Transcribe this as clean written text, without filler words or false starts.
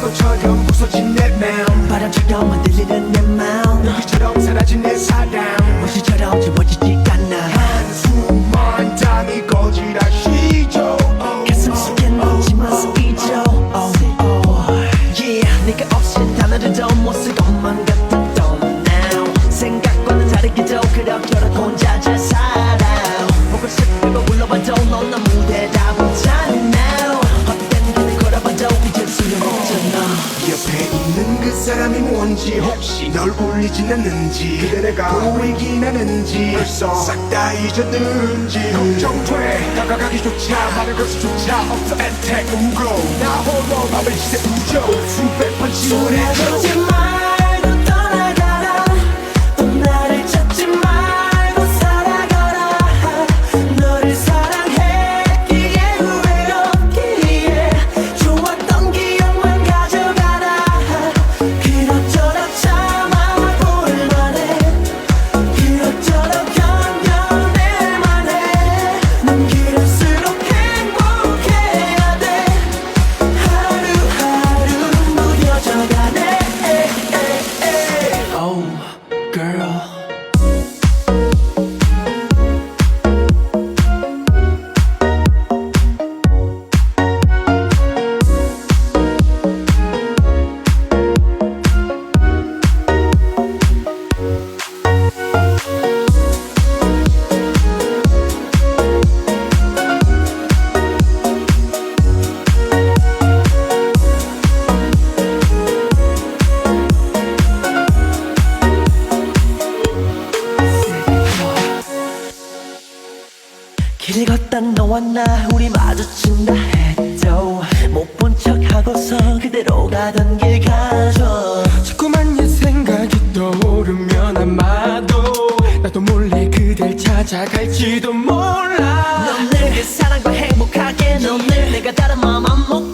파도처럼 부서진 내 마음 바람처럼 흔들리는 내 마음 눈빛처럼 사라진 내 사랑 무시처럼 지워지지 않아 한숨만 담이 거지라시죠 가슴 속에 넣지만 쓰이죠 Yeah 네가 없인 단어를 못쓸 것만 같은 또 now 생각과는 다르게 도 그럭저럭 혼자 잘 살아 보고 싶다고 불러봐도 넌 아무데 답 없잖아 헛된 길을 걸어봐도 이제 소용없잖아 옆에 있는 그 사람이 뭔지 혹시 널 울리진 않는지 그대 내가 보이긴 하는지 벌써 싹 다 잊었는지 걱정돼 다가가기조차 말을 걸 수조차 없어 애택 무거워 나 홀로 맘을 지새우죠 수백 번 지원해도 찾지 말고 떠나가라 또 나를 찾지 말고 살아가라 너를 사랑했기에 후회 없기에 좋았던 기억만 가져가라 그럭저럭 참아볼 만해 그럭저럭 견뎌낼 만해 넌 길을수록 행복해야 돼 하루하루 무뎌져가네 Oh girl 길 걷다 너와 나 우리 마주친다 해도 못 본 척하고서 그대로 가던 길 가죠 자꾸만 옛 생각이 떠오르면 아마도 나도 몰래 그댈 찾아갈지도 몰라 넌 늘 그 사랑과 행복하게 넌 늘 내가 다른 마음 안 먹고